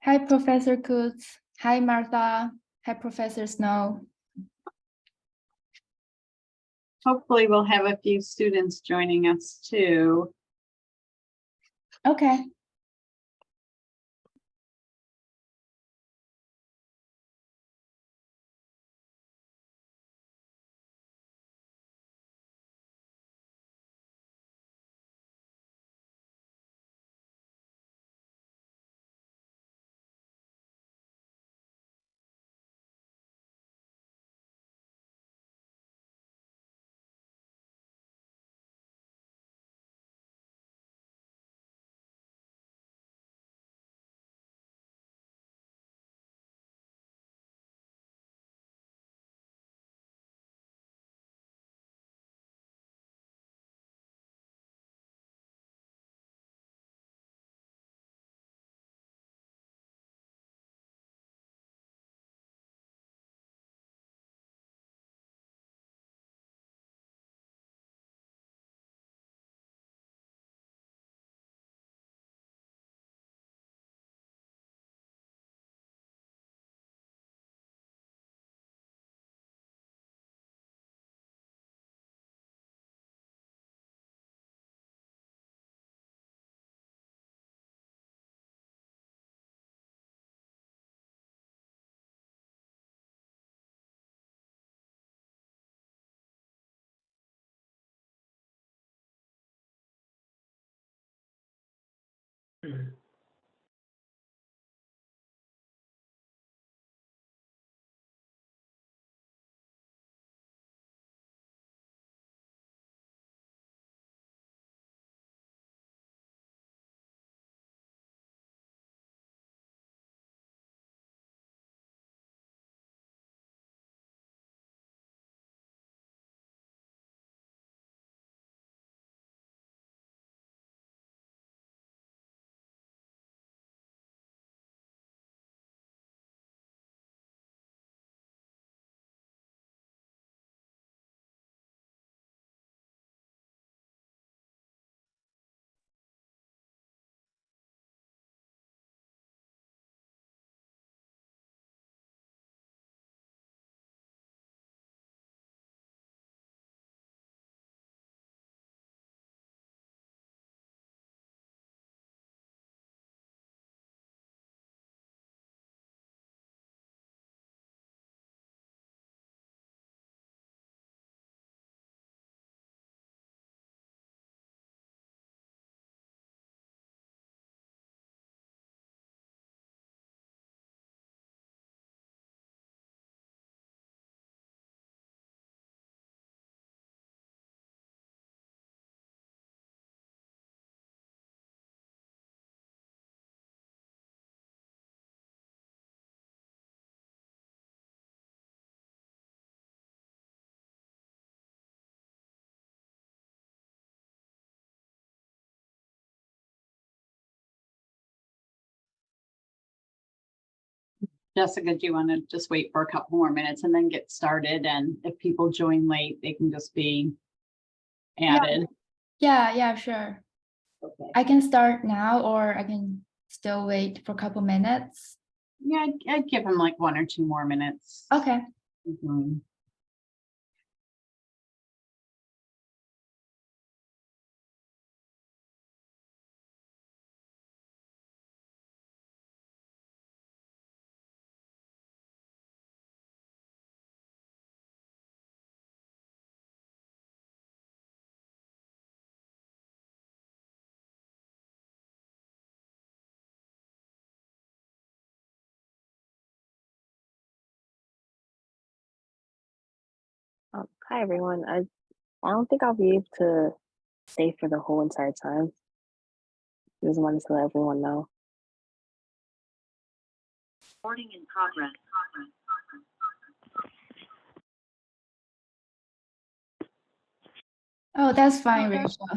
Hi, Professor Kutz. Hi, Martha. Hi, Professor Snow. Hopefully we'll have a few students joining us too. Okay. Jessica, do you want to just wait for a couple more minutes and then get started? And if people join late, they can just be added. Yeah, sure. Okay. I can start now, or I can still wait for a couple minutes. Yeah, I'd give them like 1 or 2 more minutes. Okay. Mhm. Hi everyone. I don't think I'll be able to stay for the whole entire time. Just wanted to let everyone know. Recording in progress. Oh, that's fine, Rachel.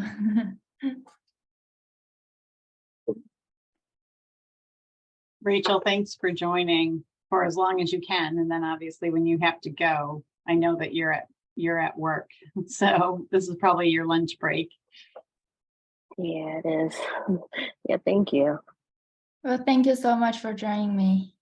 Rachel, thanks for joining for as long as you can. And then obviously when you have to go, I know that you're at work. So this is probably your lunch break. Yeah, it is. Yeah, thank you. Well, thank you so much for joining me.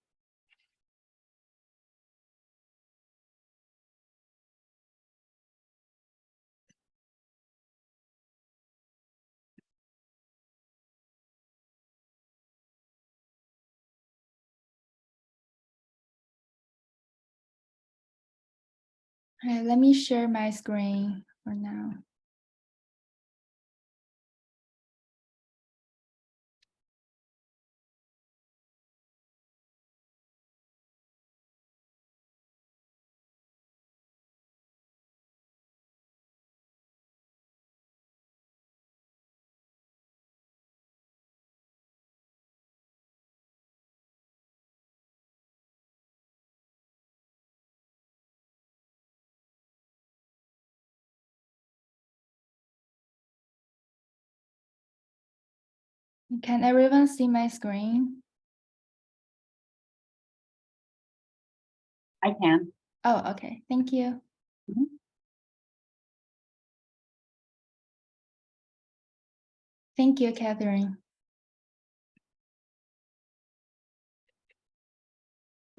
All right, let me share my screen for now. Can everyone see my screen? I can. Oh, okay, thank you. Mhm. Thank you, Catherine.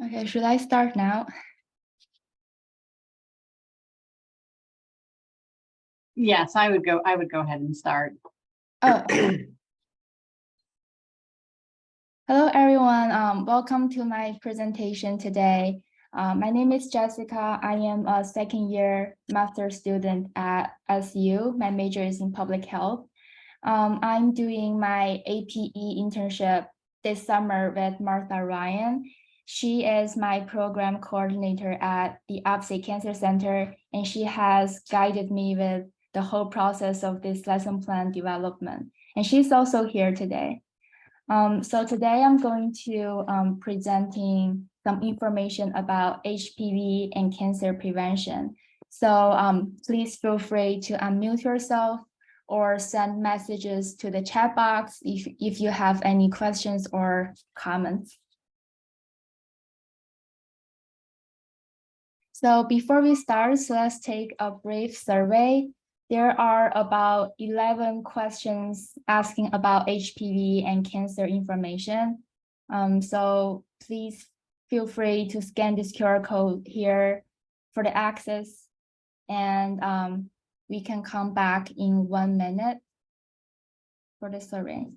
Okay, should I start now? Yes, I would go ahead and start. Oh, okay. Hello, everyone. Welcome to my presentation today. My name is Jessica. I am a second-year master's student at SU. My major is in public health. I'm doing my APE internship this summer with Martha Ryan. She is my program coordinator at the Upstate Cancer Center, and she has guided me with the whole process of this lesson plan development. And she's also here today. So today I'm going to presenting some information about HPV and cancer prevention. So please feel free to unmute yourself or send messages to the chat box if you have any questions or comments. So before we start, so let's take a brief survey. There are about 11 questions asking about HPV and cancer information. So please feel free to scan this QR code here for the access, and we can come back in 1 minute for the survey.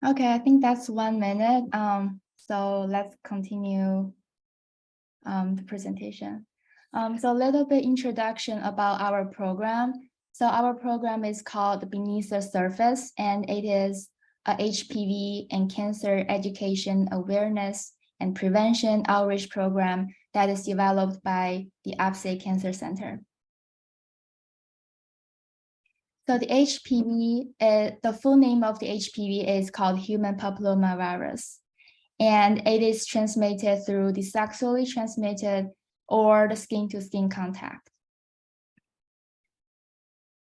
Okay, I think that's 1 minute. So let's continue the presentation. So a little bit introduction about our program. So our program is called Beneath the Surface, and it is a HPV and cancer education awareness and prevention outreach program that is developed by the Upstate Cancer Center. So the HPV, the full name of the HPV is called human papillomavirus, and it is transmitted through the sexually transmitted or the skin-to-skin contact.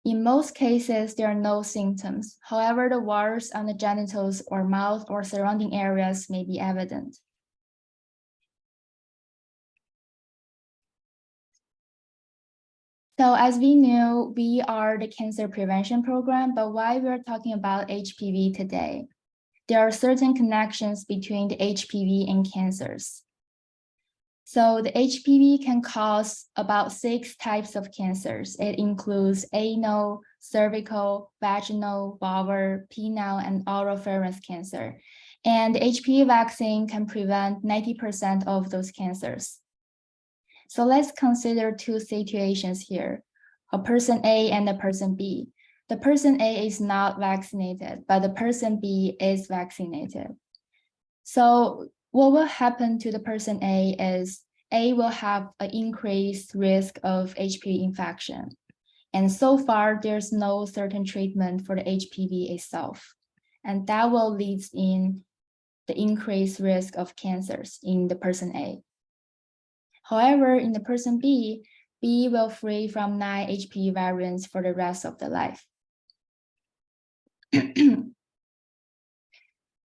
In most cases, there are no symptoms. However, the wars on the genitals or mouth or surrounding areas may be evident. So as we knew, we are the cancer prevention program, but why we're talking about HPV today? There are certain connections between the HPV and cancers. So the HPV can cause about 6 types of cancers. It includes anal, cervical, vaginal, vulvar, penile, and oropharynx cancer. And the HPV vaccine can prevent 90% of those cancers. So let's consider 2 situations here, a person A and a person B. The person A is not vaccinated, but the person B is vaccinated. So what will happen to the person A is A will have an increased risk of HPV infection. And so far, there's no certain treatment for the HPV itself. And that will lead in the increased risk of cancers in the person A. However, in the person B, B will free from 9 HPV variants for the rest of their life.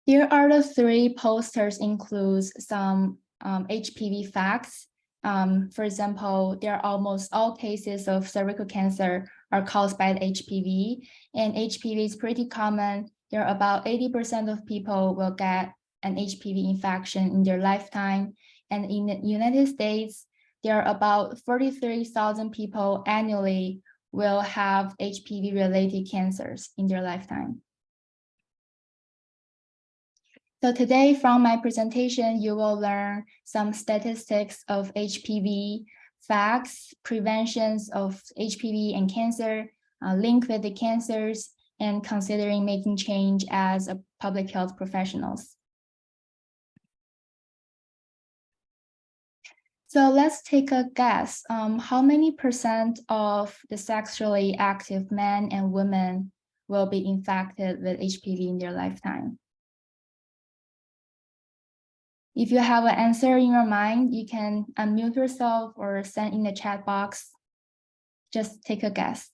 Here are the 3 posters includes some HPV facts. For example, there are almost all cases of cervical cancer are caused by the HPV, and HPV is pretty common. There are about 80% of people will get an HPV infection in their lifetime. And in the United States, there are about 43,000 people annually will have HPV-related cancers in their lifetime. So today from my presentation, you will learn some statistics of HPV, facts, preventions of HPV and cancer, link with the cancers, and considering making change as a public health professionals. So let's take a guess. How many % of the sexually active men and women will be infected with HPV in their lifetime? If you have an answer in your mind, you can unmute yourself or send in the chat box. Just take a guess.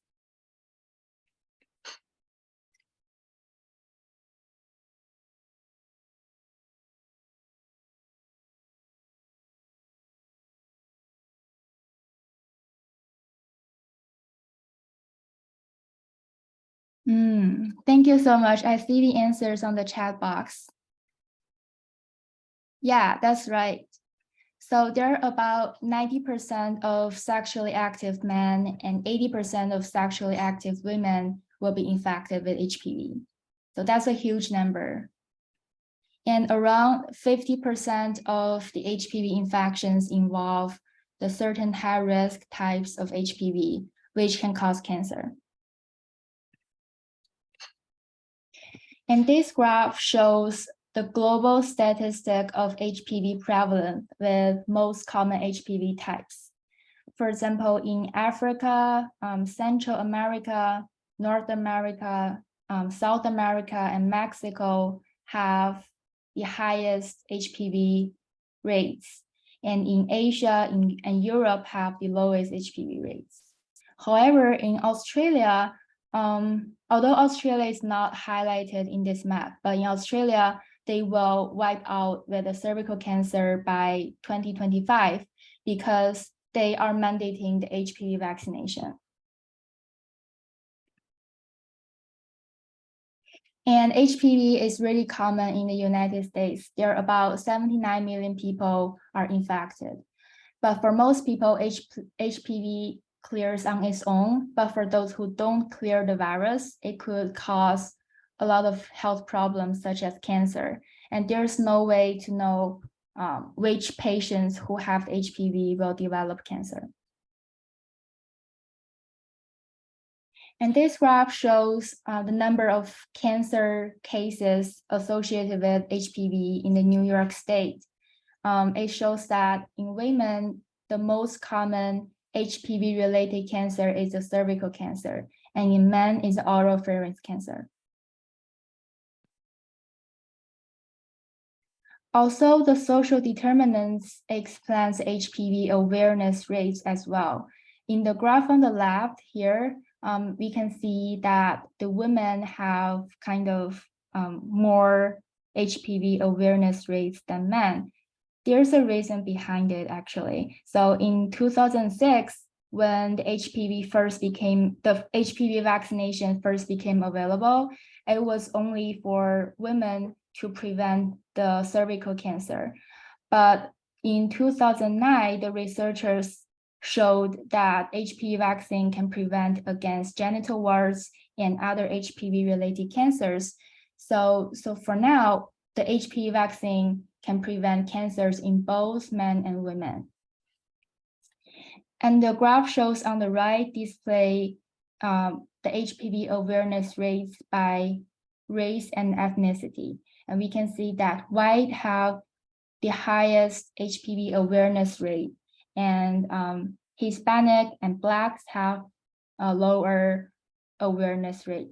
Thank you so much. I see the answers on the chat box. Yeah, that's right. So there are about 90% of sexually active men and 80% of sexually active women will be infected with HPV. So that's a huge number. And around 50% of the HPV infections involve the certain high-risk types of HPV, which can cause cancer. And this graph shows the global statistic of HPV prevalence with most common HPV types. For example, in Africa, Central America, North America, South America, and Mexico have the highest HPV rates. And in Asia and Europe have the lowest HPV rates. However, in Australia, although Australia is not highlighted in this map, but in Australia, they will wipe out with the cervical cancer by 2025 because they are mandating the HPV vaccination. And HPV is really common in the United States. There are about 79 million people are infected. But for most people, HPV clears on its own. But for those who don't clear the virus, it could cause a lot of health problems such as cancer. And there's no way to know which patients who have HPV will develop cancer. And this graph shows the number of cancer cases associated with HPV in the New York State. It shows that in women, the most common HPV-related cancer is the cervical cancer, and in men is oropharynx cancer. Also, the social determinants explains HPV awareness rates as well. In the graph on the left here, we can see that the women have kind of more HPV awareness rates than men. There's a reason behind it, actually. So in 2006, when the HPV vaccination first became available, it was only for women to prevent the cervical cancer. But in 2009, the researchers showed that HPV vaccine can prevent against genital warts and other HPV-related cancers. So for now, the HPV vaccine can prevent cancers in both men and women. And the graph shows on the right display the HPV awareness rates by race and ethnicity. And we can see that white have the highest HPV awareness rate, and Hispanic and Blacks have a lower awareness rate.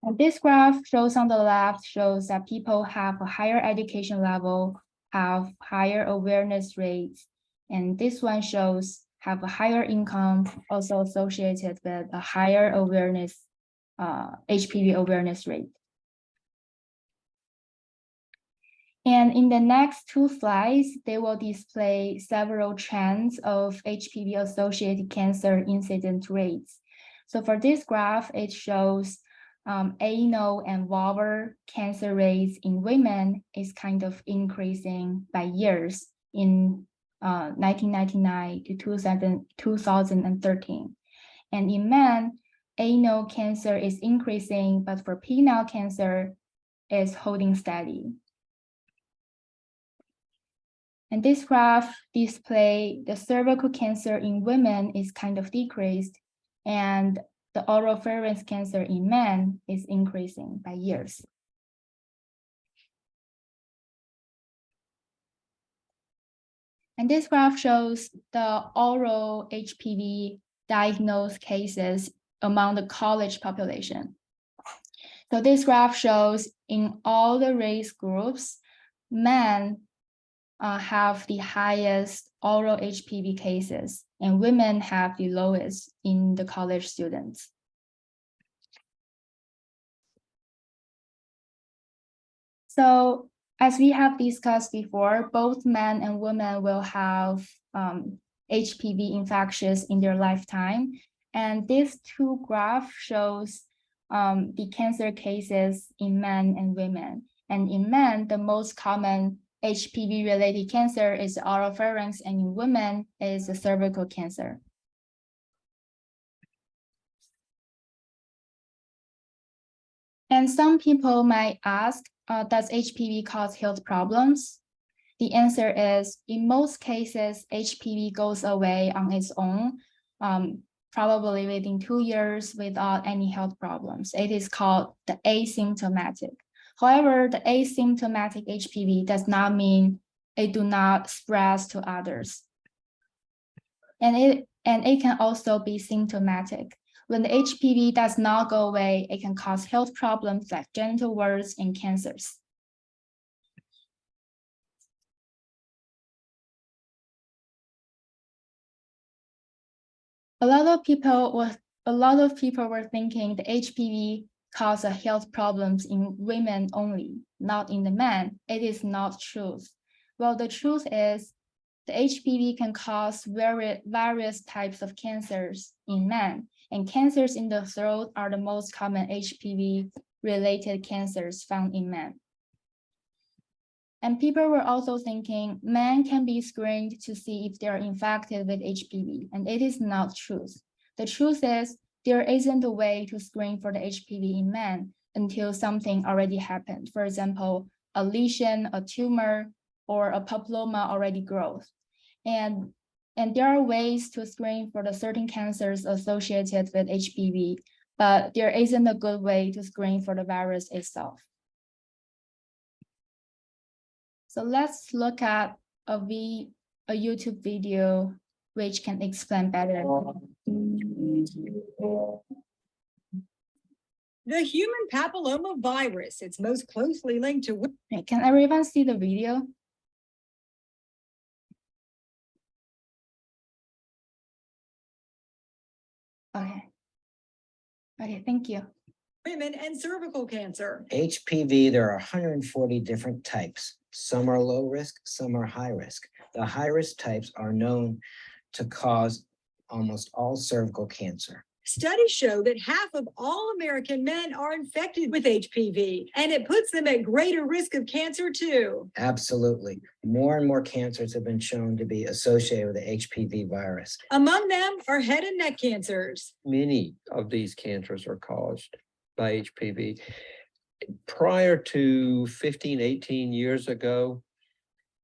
And this graph shows on the left shows that people have a higher education level, have higher awareness rates, and this one shows have a higher income, also associated with a higher awareness, HPV awareness rate. And in the next two slides, they will display several trends of HPV-associated cancer incidence rates. So for this graph, it shows anal and vulvar cancer rates in women is kind of increasing by years in 1999 to 2013. And in men, anal cancer is increasing, but for penile cancer is holding steady. And this graph displays the cervical cancer in women is kind of decreased, and the oropharynx cancer in men is increasing by years. And this graph shows the oral HPV diagnosed cases among the college population. So this graph shows in all the race groups, men have the highest oral HPV cases, and women have the lowest in the college students. So as we have discussed before, both men and women will have HPV infections in their lifetime. And these two graphs shows the cancer cases in men and women. And in men, the most common HPV-related cancer is oropharynx, and in women is the cervical cancer. And some people might ask, does HPV cause health problems? The answer is, in most cases, HPV goes away on its own, probably within 2 years without any health problems. It is called the asymptomatic. However, the asymptomatic HPV does not mean it do not spread to others. And it can also be symptomatic. When the HPV does not go away, it can cause health problems like genital warts and cancers. A lot of people were thinking the HPV cause health problems in women only, not in the men. It is not true. Well, the truth is the HPV can cause various types of cancers in men, and cancers in the throat are the most common HPV-related cancers found in men. And people were also thinking men can be screened to see if they're infected with HPV, and it is not true. The truth is there isn't a way to screen for the HPV in men until something already happened. For example, a lesion, a tumor, or a papilloma already grows. And And there are ways to screen for the certain cancers associated with HPV, but there isn't a good way to screen for the virus itself. So let's look at a YouTube video which can explain better. The human papilloma virus, it's most closely linked to. Okay, can everyone see the video? Okay. Okay, thank you. Women and cervical cancer. HPV, there are 140 different types. Some are low risk, some are high risk. The high risk types are known to cause almost all cervical cancer. Studies show that half of all American men are infected with HPV, and it puts them at greater risk of cancer too. Absolutely. More and more cancers have been shown to be associated with the HPV virus. Among them are head and neck cancers. Many of these cancers are caused by HPV. Prior to 15, 18 years ago,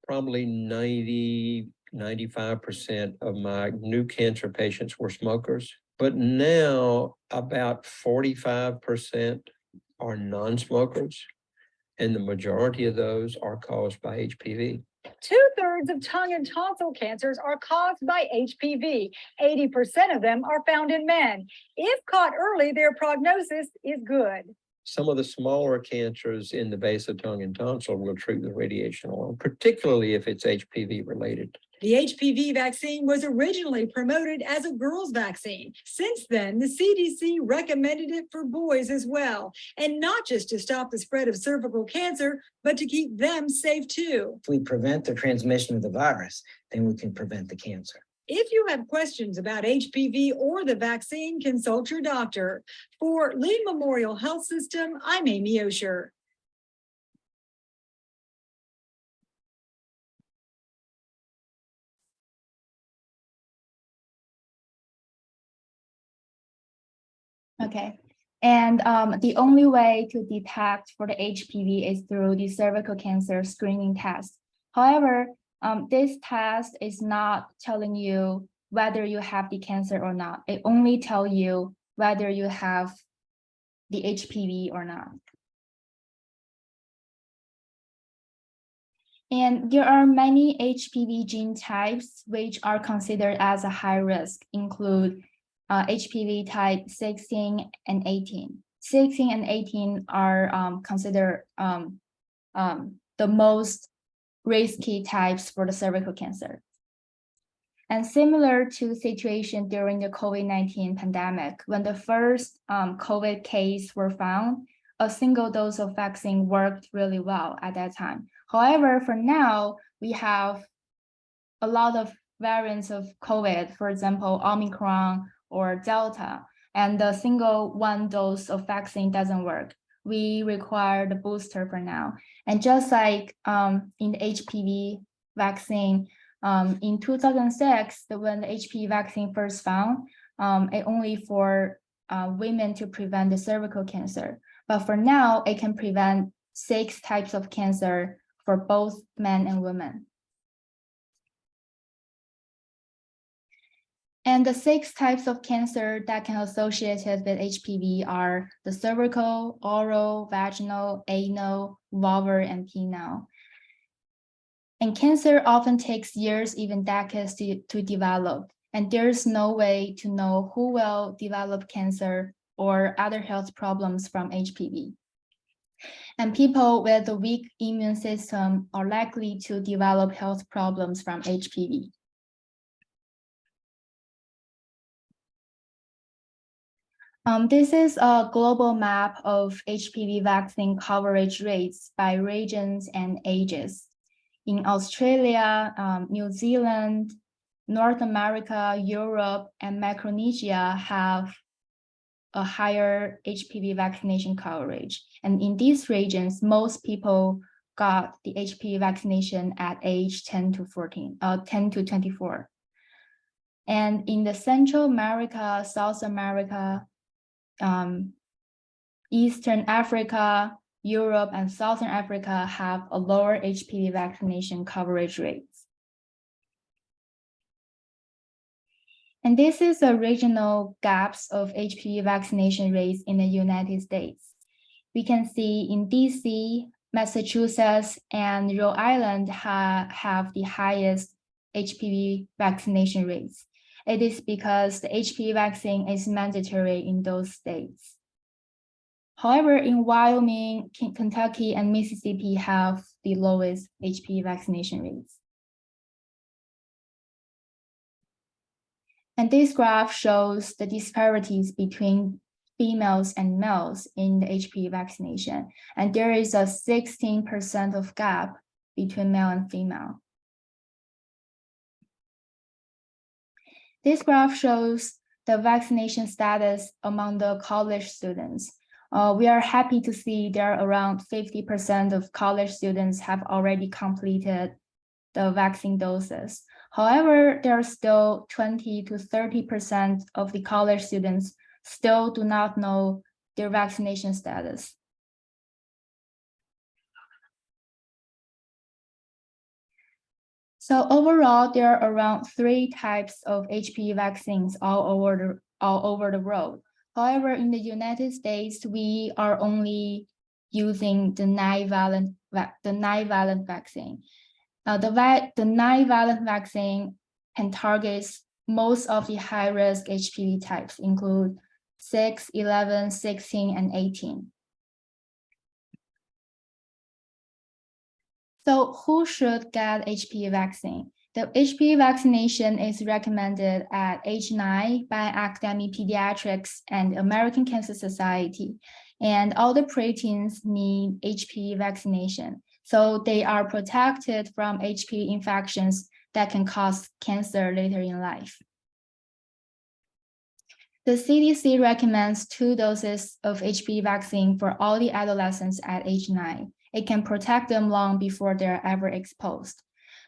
probably 95% of my new cancer patients were smokers. But now about 45% are non-smokers, and the majority of those are caused by HPV. 2/3 of tongue and tonsil cancers are caused by HPV. 80% of them are found in men. If caught early, their prognosis is good. Some of the smaller cancers in the base of tongue and tonsil will treat with radiation alone, particularly if it's HPV related. The HPV vaccine was originally promoted as a girls' vaccine. Since then, the CDC recommended it for boys as well, and not just to stop the spread of cervical cancer, but to keep them safe too. If we prevent the transmission of the virus, then we can prevent the cancer. If you have questions about HPV or the vaccine, consult your doctor. For Lee Memorial Health System, I'm Amy Osher. Okay, and the only way to detect for the HPV is through the cervical cancer screening test. However, this test is not telling you whether you have the cancer or not. It only tells you whether you have the HPV or not. And there are many HPV gene types which are considered as a high risk, include HPV type 16 and 18. 16 and 18 are considered the most risky types for the cervical cancer. And similar to the situation during the COVID-19 pandemic, when the first COVID case were found, a single dose of vaccine worked really well at that time. However, for now, we have a lot of variants of COVID, for example, Omicron or Delta, and the single one dose of vaccine doesn't work. We require the booster for now. And just like in the HPV vaccine, in 2006, when the HPV vaccine first found, it only for women to prevent the cervical cancer. But for now, it can prevent 6 types of cancer for both men and women. And the 6 types of cancer that can associated with HPV are the cervical, oral, vaginal, anal, vulvar, and penile. And cancer often takes years, even decades to develop. And there's no way to know who will develop cancer or other health problems from HPV. And people with a weak immune system are likely to develop health problems from HPV. This is a global map of HPV vaccine coverage rates by regions and ages. In Australia, New Zealand, North America, Europe, and Micronesia have a higher HPV vaccination coverage. And in these regions, most people got the HPV vaccination at age 10 to 24. And in the Central America, South America, Eastern Africa, Europe, and Southern Africa have a lower HPV vaccination coverage rates. And this is the regional gaps of HPV vaccination rates in the United States. We can see in DC, Massachusetts, and Rhode Island have the highest HPV vaccination rates. It is because the HPV vaccine is mandatory in those states. However, in Wyoming, Kentucky, and Mississippi have the lowest HPV vaccination rates. And this graph shows the disparities between females and males in the HPV vaccination. And there is a 16% of gap between male and female. This graph shows the vaccination status among the college students. We are happy to see there are around 50% of college students have already completed the vaccine doses. However, there are still 20 to 30% of the college students still do not know their vaccination status. So overall, there are around 3 types of HPV vaccines all over the world. However, in the United States, we are only using the 9-valent vaccine. The 9-valent vaccine can target most of the high-risk HPV types, include 6, 11, 16, and 18. So who should get HPV vaccine? The HPV vaccination is recommended at age 9 by Academic Pediatrics and American Cancer Society. And all the preteens need HPV vaccination. So they are protected from HPV infections that can cause cancer later in life. The CDC recommends 2 doses of HPV vaccine for all the adolescents at age 9. It can protect them long before they're ever exposed.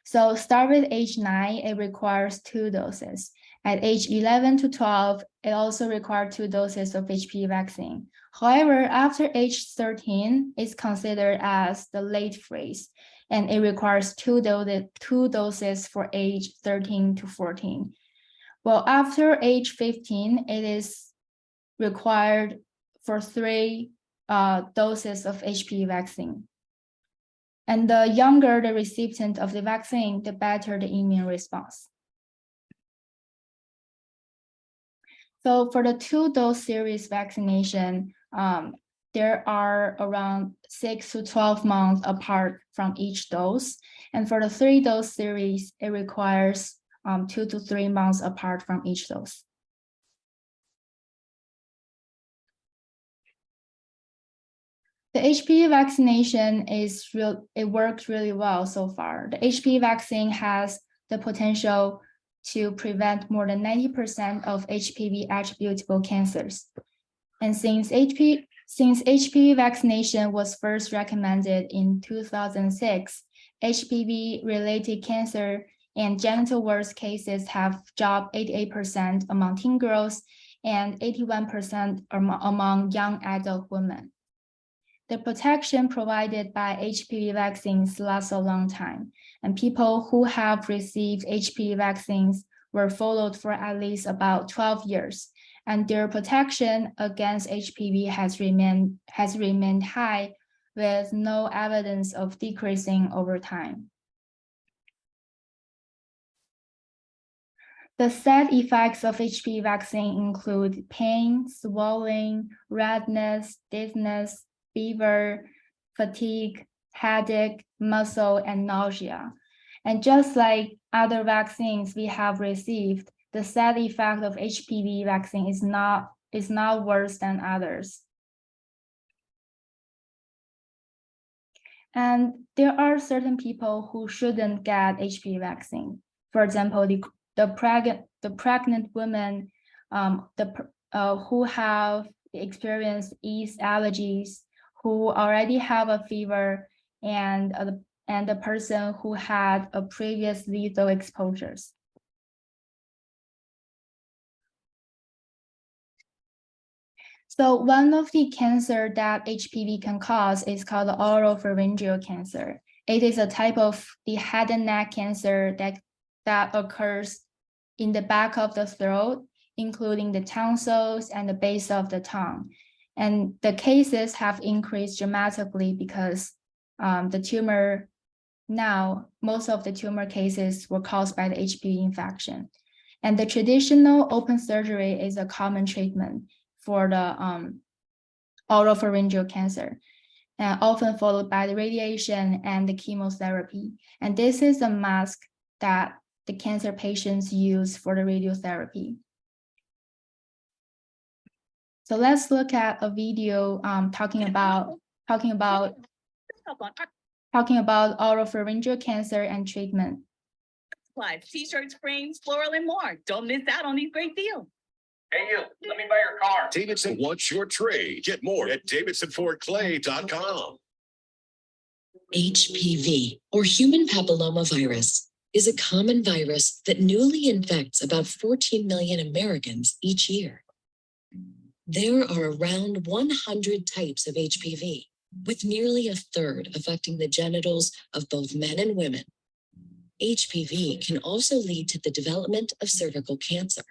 So start with age 9, it requires 2 doses. At age 11 to 12, it also requires 2 doses of HPV vaccine. However, after age 13, it's considered as the late phase, and it requires 2 doses for age 13 to 14. Well, after age 15, it is required for 3 doses of HPV vaccine. And the younger the recipient of the vaccine, the better the immune response. So for the 2-dose series vaccination, there are around 6 to 12 months apart from each dose. And for the 3-dose series, it requires 2 to 3 months apart from each dose. The HPV vaccination it works really well so far. The HPV vaccine has the potential to prevent more than 90% of HPV attributable cancers. And since HPV vaccination was first recommended in 2006, HPV-related cancer and genital warts cases have dropped 88% among teen girls and 81% among young adult women. The protection provided by HPV vaccines lasts a long time, and people who have received HPV vaccines were followed for at least about 12 years, and their protection against HPV has remained high with no evidence of decreasing over time. The side effects of HPV vaccine include pain, swelling, redness, dizziness, fever, fatigue, headache, muscle, and nausea. And just like other vaccines we have received, the side effect of HPV vaccine is not worse than others. And there are certain people who shouldn't get HPV vaccine. For example, the pregnant women who have experienced yeast allergies, who already have a fever, and the person who had a previous lethal exposures. So one of the cancer that HPV can cause is called oropharyngeal cancer. It is a type of the head and neck cancer that occurs in the back of the throat, including the tonsils and the base of the tongue. And the cases have increased dramatically because the tumor now, most of the tumor cases were caused by the HPV infection. And the traditional open surgery is a common treatment for the oropharyngeal cancer, often followed by the radiation and the chemotherapy. And this is a mask that the cancer patients use for the radiotherapy. So let's look at a video talking about oropharyngeal cancer and treatment. Live t-shirts, frames, floral, and more. Don't miss out on these great deals. Hey, you, let me buy your car. Davidson wants your trade. Get more at davidsonfordclay.com. HPV, or human papillomavirus, is a common virus that newly infects about 14 million Americans each year. There are around 100 types of HPV, with nearly a third affecting the genitals of both men and women. HPV can also lead to the development of cervical cancer.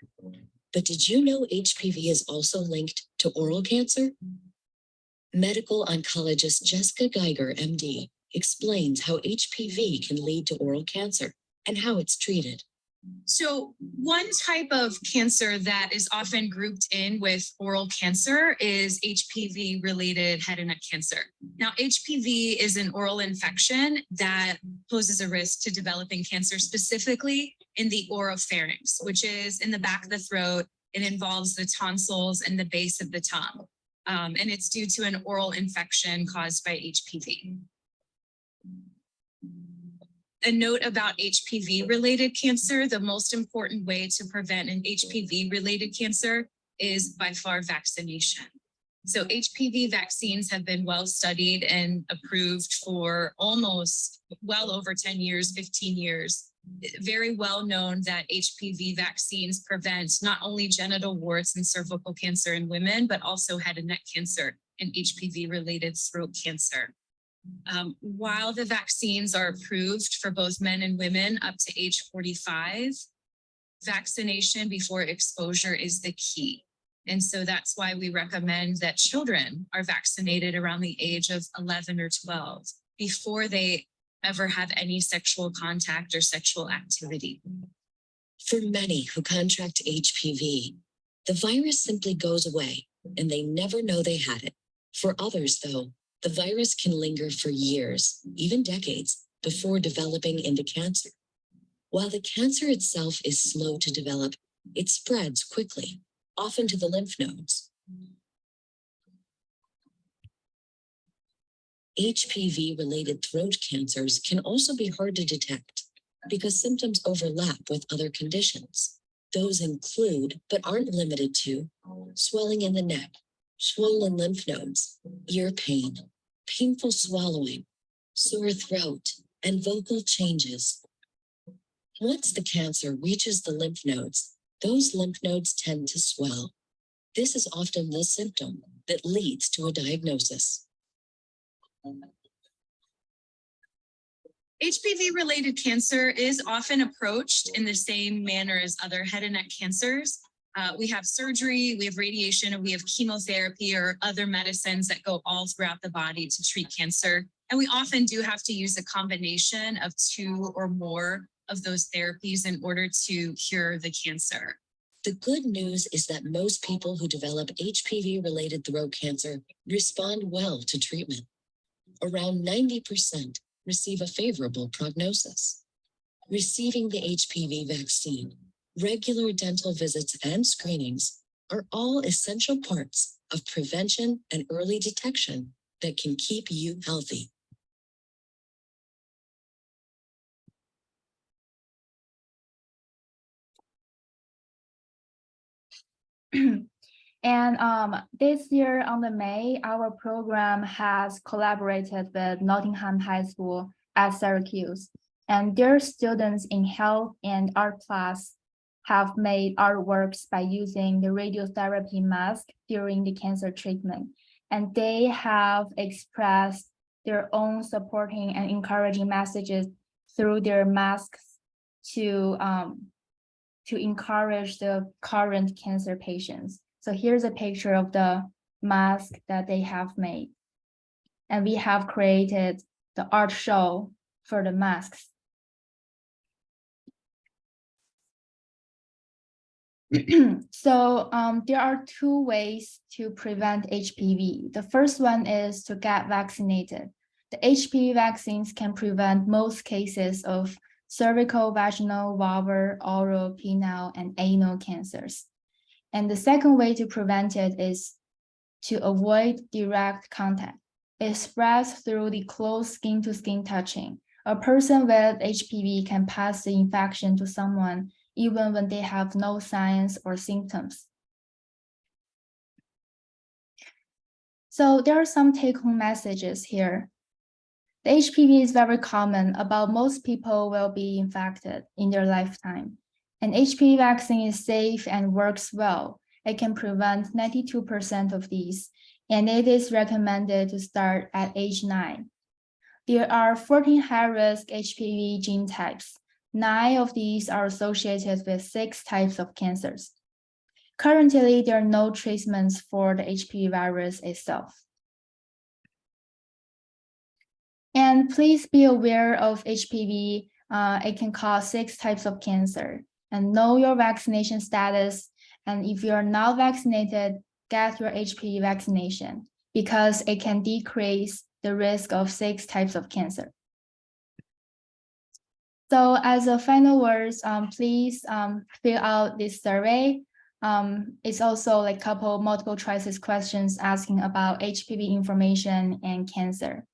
But did you know HPV is also linked to oral cancer? Medical oncologist Jessica Geiger, MD, explains how HPV can lead to oral cancer and how it's treated. So one type of cancer that is often grouped in with oral cancer is HPV-related head and neck cancer. Now, HPV is an oral infection that poses a risk to developing cancer, specifically in the oropharynx, which is in the back of the throat. It involves the tonsils and the base of the tongue. And it's due to an oral infection caused by HPV. A note about HPV-related cancer: the most important way to prevent an HPV-related cancer is by far vaccination. So HPV vaccines have been well studied and approved for almost well over 10 years, 15 years. Very well known that HPV vaccines prevent not only genital warts and cervical cancer in women, but also head and neck cancer and HPV-related throat cancer. While the vaccines are approved for both men and women up to age 45, vaccination before exposure is the key. And so that's why we recommend that children are vaccinated around the age of 11 or 12 before they ever have any sexual contact or sexual activity. For many who contract HPV, the virus simply goes away and they never know they had it. For others, though, the virus can linger for years, even decades, before developing into cancer. While the cancer itself is slow to develop, it spreads quickly, often to the lymph nodes. HPV-related throat cancers can also be hard to detect because symptoms overlap with other conditions. Those include, but aren't limited to, swelling in the neck, swollen lymph nodes, ear pain, painful swallowing, sore throat, and vocal changes. Once the cancer reaches the lymph nodes, those lymph nodes tend to swell. This is often the symptom that leads to a diagnosis. HPV-related cancer is often approached in the same manner as other head and neck cancers. We have surgery, we have radiation, and we have chemotherapy or other medicines that go all throughout the body to treat cancer. And we often do have to use a combination of 2 or more of those therapies in order to cure the cancer. The good news is that most people who develop HPV-related throat cancer respond well to treatment. Around 90% receive a favorable prognosis. Receiving the HPV vaccine, regular dental visits and screenings are all essential parts of prevention and early detection that can keep you healthy. And this year on the May, our program has collaborated with Nottingham High School at Syracuse, and their students in health and art class have made artworks by using the radiotherapy mask during the cancer treatment. And they have expressed their own supporting and encouraging messages through their masks to to encourage the current cancer patients. So here's a picture of the mask that they have made. And we have created the art show for the masks. So there are two ways to prevent HPV. The first one is to get vaccinated. The HPV vaccines can prevent most cases of cervical, vaginal, vulvar, oral, penile, and anal cancers. And the second way to prevent it is to avoid direct contact. It spreads through the close skin-to-skin touching. A person with HPV can pass the infection to someone even when they have no signs or symptoms. So there are some take-home messages here. The HPV is very common. About most people will be infected in their lifetime. An HPV vaccine is safe and works well. It can prevent 92% of these, and it is recommended to start at age 9. There are 14 high-risk HPV gene types. 9 of these are associated with 6 types of cancers. Currently, there are no treatments for the HPV virus itself. And please be aware of HPV. It can cause 6 types of cancer. And know your vaccination status. And if you're not vaccinated, get your HPV vaccination because it can decrease the risk of 6 types of cancer. So as a final words, please fill out this survey. It's also like multiple choices questions asking about HPV information and cancer.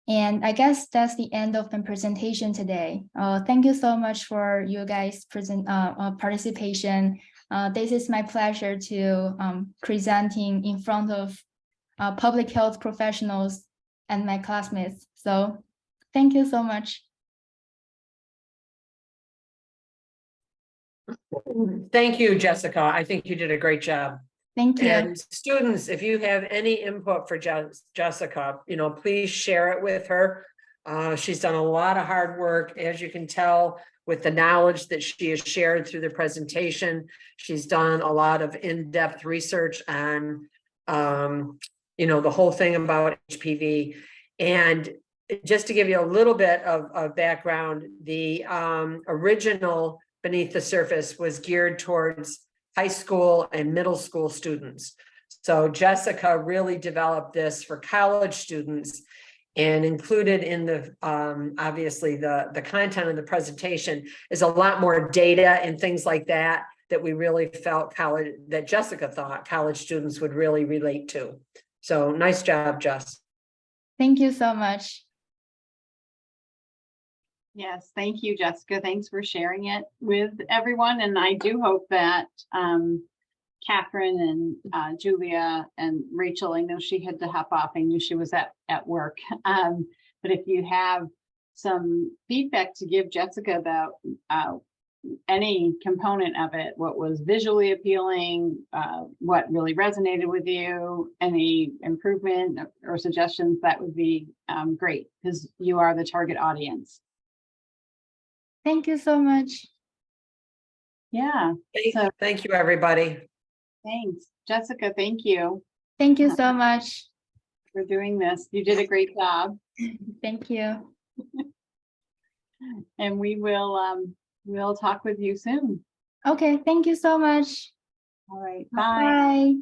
And I guess that's the end of the presentation today. Thank you so much for you guys' participation. This is my pleasure to presenting in front of public health professionals and my classmates. So thank you so much. Thank you, Jessica. I think you did a great job. Thank you. And students, if you have any input for Jessica, please share it with her. She's done a lot of hard work, as you can tell, with the knowledge that she has shared through the presentation. She's done a lot of in-depth research on, the whole thing about HPV. And just to give you a little bit of background, the original Beneath the Surface was geared towards high school and middle school students. So Jessica really developed this for college students, and included in the obviously the content of the presentation is a lot more data and things like that we really felt that Jessica thought college students would really relate to. So nice job, Jess. Thank you so much. Yes, thank you, Jessica. Thanks for sharing it with everyone. And I do hope that Catherine and Julia and Rachel, I know she had to hop off. I knew she was at work. But if you have some feedback to give Jessica about any component of it, what was visually appealing, what really resonated with you, any improvement or suggestions, that would be great, because you are the target audience. Thank you so much. Yeah. Thank you, everybody. Thanks, Jessica. Thank you. Thank you so much for doing this. You did a great job. Thank you. And we will we'll talk with you soon. Okay, thank you so much. All right, bye. Bye.